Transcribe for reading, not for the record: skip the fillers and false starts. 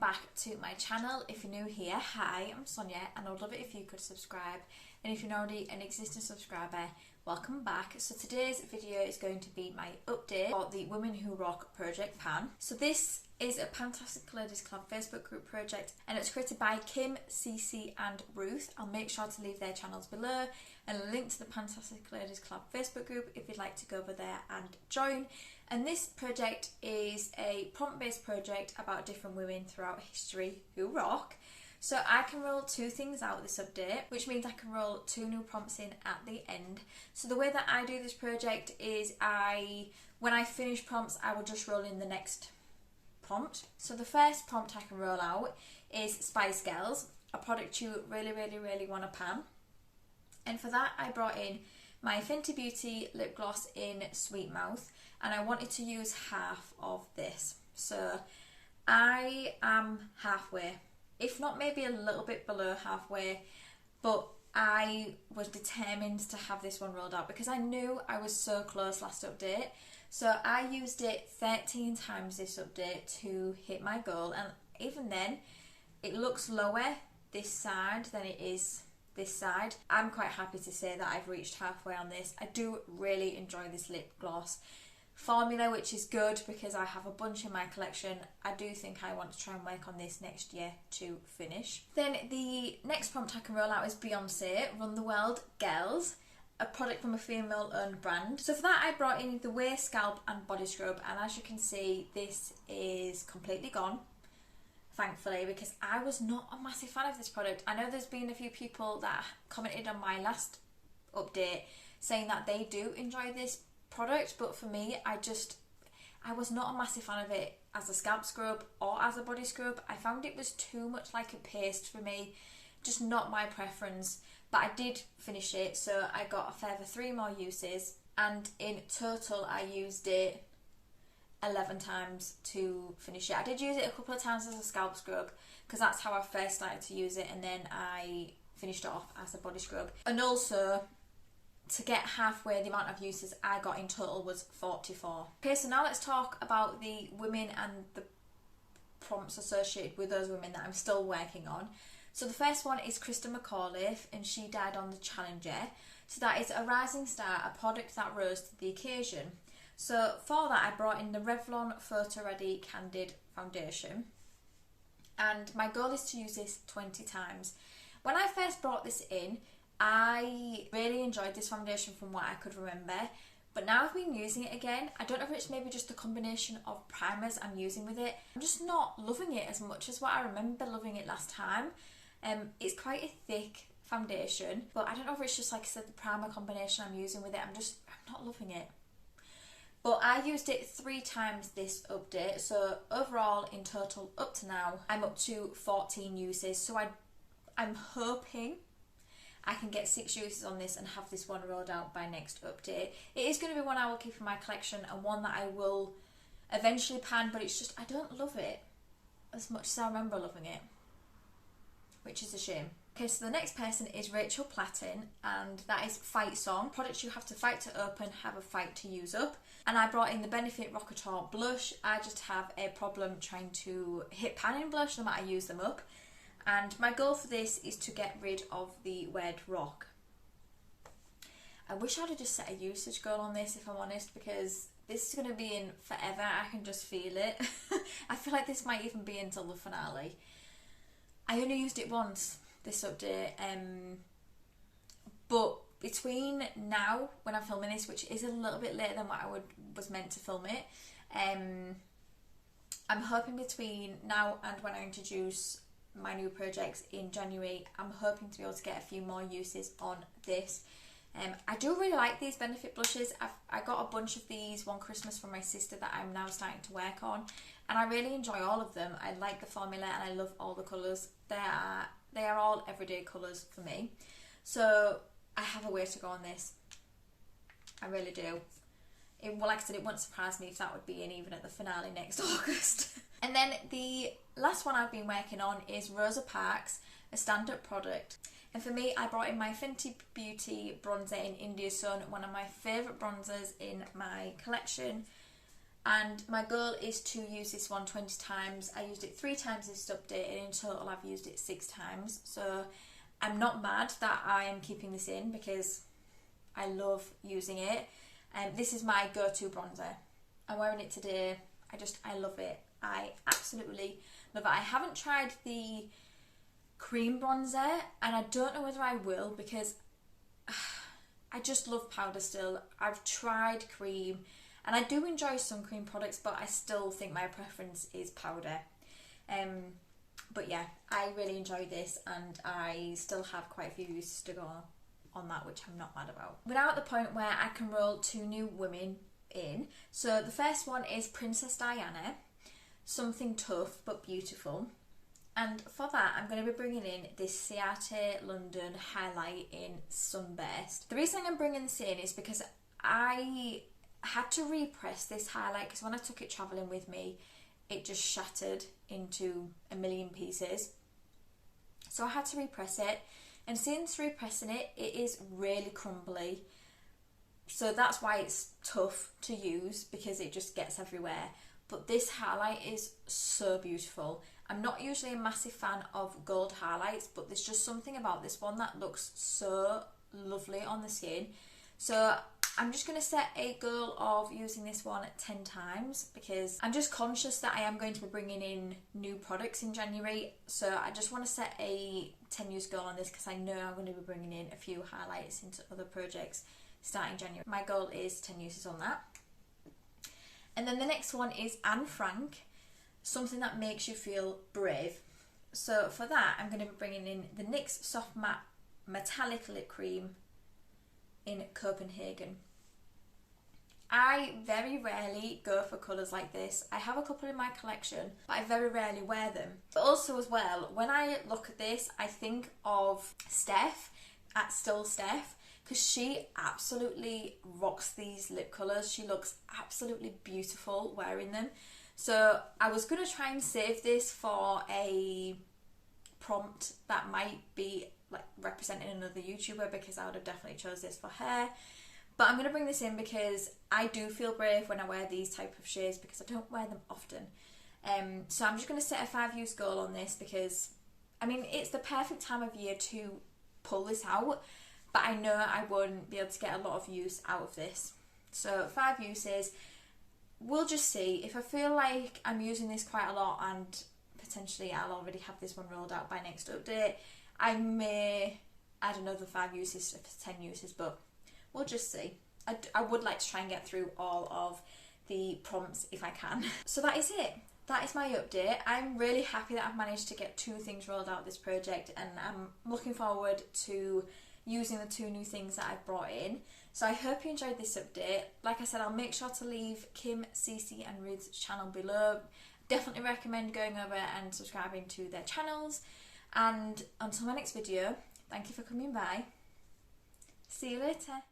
back to my channel. If you're new here, hi, I'm Sonia and I would love it if you could subscribe, and if you're already an existing subscriber, welcome back. So today's video is going to be my update for the Women Who Rock project PAN. So this is a PANtastic Ladies Club Facebook group project and it's created by Kim, Cece and Ruth. I'll make sure to leave their channels below and a link to the PANtastic Ladies Club Facebook group if you'd like to go over there and join. And this project is a prompt-based project about different women throughout history who rock. So I can roll two things out this update, which means I can roll two new prompts in at the end. So the way that I do this project is when I finish prompts, I will just roll in the next prompt. So the first prompt I can roll out is Spice Girls, a product you really want to pan. And for that I brought in my Fenty Beauty lip gloss in Sweet Mouth, and I wanted to use half of this. So I am halfway, if not maybe a little bit below halfway, but I was determined to have this one rolled out because I knew I was so close last update. So I used it 13 times this update to hit my goal, and even then it looks lower this side than it is this side. I'm quite happy to say that I've reached halfway on this. I do really enjoy this lip gloss formula, which is good because I have a bunch in my collection. I do think I want to try and work on this next year to finish. Then the next prompt I can roll out is Beyonce, Run the World Girls, a product from a female owned brand. So for that I brought in the Way Scalp and Body Scrub, and as you can see this is completely gone, thankfully, because I was not a massive fan of this product. I know there's been a few people that commented on my last update saying that they do enjoy this product, but for me I was not a massive fan of it as a scalp scrub or as a body scrub. I found it was too much like a paste for me, just not my preference. But I did finish it, so I got a further 3 more uses, and in total I used it 11 times to finish it. I did use it a couple of times as a scalp scrub because that's how I first started to use it, and then I finished it off as a body scrub. And also, to get halfway, the amount of uses I got in total was 44. Okay, so now let's talk about the women and the prompts associated with those women that I'm still working on. So the first one is Krista McAuliffe, and she died on the Challenger. So that is a rising star, a product that rose to the occasion. So for that I brought in the Revlon Photo Ready Candid Foundation, and my goal is to use this 20 times. When I first brought this in, I really enjoyed this foundation from what I could remember, but now I've been using it again. I don't know if it's maybe just the combination of primers I'm using with it. I'm just not loving it as much as what I remember loving it last time. It's quite a thick foundation, but I don't know if it's just like I said, the primer combination I'm using with it. I'm not loving it. But I used it 3 times this update, so overall in total up to now I'm up to 14 uses. So I'm hoping I can get 6 uses on this and have this one rolled out by next update. It is going to be one I will keep in my collection and one that I will eventually pan, but it's just I don't love it as much as I remember loving it, which is a shame. Okay, so the next person is Rachel Platten, and that is Fight Song. Products you have to fight to open, have a fight to use up. And I brought in the Benefit Rockator Blush. I just have a problem trying to hit pan in blush no matter I use them up. And my goal for this is to get rid of the word rock. I wish I'd have just set a usage goal on this, if I'm honest, because this is going to be in forever. I can just feel it. I feel like this might even be until the finale. I only used it once this update, but between now when I'm filming this, which is a little bit later than what I was meant to film it, I'm hoping between now and when I introduce my new projects in January, I'm hoping to be able to get a few more uses on this. I do really like these Benefit blushes. I got a bunch of these one Christmas from my sister that I'm now starting to work on, and I really enjoy all of them. I like the formula and I love all the colours. They are all everyday colours for me. So I have a way to go on this. I really do. Well, like I said, it wouldn't surprise me if that would be in even at the finale next August. And then the last one I've been working on is Rosa Parks, a stand-up product. And for me, I brought in my Fenty Beauty bronzer in India Sun, one of my favourite bronzers in my collection. and my goal is to use this one 20 times. I used it 3 times this update, and in total I've used it 6 times. So I'm not mad that I am keeping this in because I love using it. This is my go-to bronzer. I'm wearing it today. I love it. I absolutely love it. I haven't tried the cream bronzer, and I don't know whether I will because I just love powder still. I've tried cream, and I do enjoy some cream products, but I still think my preference is powder. But yeah, I really enjoyed this, and I still have quite a few uses to go on that, which I'm not mad about. We're now at the point where I can roll 2 new women in. So the first one is Princess Diana, Something Tough but Beautiful. And for that, I'm going to be bringing in this Cece London highlight in Sunburst. The reason I'm bringing this in is because I had to repress this highlight because when I took it travelling with me, it just shattered into a million pieces. So I had to repress it, and since repressing it, it is really crumbly. So that's why it's tough to use, because it just gets everywhere. But this highlight is so beautiful. I'm not usually a massive fan of gold highlights, but there's just something about this one that looks so lovely on the skin. So I'm just going to set a goal of using this one 10 times because I'm just conscious that I am going to be bringing in new products in January. So I just want to set a 10 use goal on this because I know I'm going to be bringing in a few highlights into other projects starting January. My goal is 10 uses on that. And then the next one is Anne Frank, Something That Makes You Feel Brave. So for that, I'm going to be bringing in the NYX Soft Matte Metallic Lip Cream in Copenhagen. I very rarely go for colours like this. I have a couple in my collection, but I very rarely wear them. But also as well, when I look at this, I think of Steph at Still Steph, because she absolutely rocks these lip colours. She looks absolutely beautiful wearing them. So I was going to try and save this for a prompt that might be like representing another YouTuber, because I would have definitely chose this for her. But I'm going to bring this in because I do feel brave when I wear these type of shades because I don't wear them often. So I'm just going to set a 5 use goal on this because, I mean, it's the perfect time of year to pull this out, but I know I won't be able to get a lot of use out of this. So 5 uses. We'll just see. If I feel like I'm using this quite a lot and potentially I'll already have this one rolled out by next update, I may add another 5 uses for 10 uses, but we'll just see. I would like to try and get through all of the prompts if I can. So that is it. That is my update. I'm really happy that I've managed to get 2 things rolled out of this project, and I'm looking forward to using the 2 new things that I've brought in. So I hope you enjoyed this update. Like I said, I'll make sure to leave Kim, Cece and Ruth's channel below. Definitely recommend going over and subscribing to their channels. And until my next video, thank you for coming by. See you later.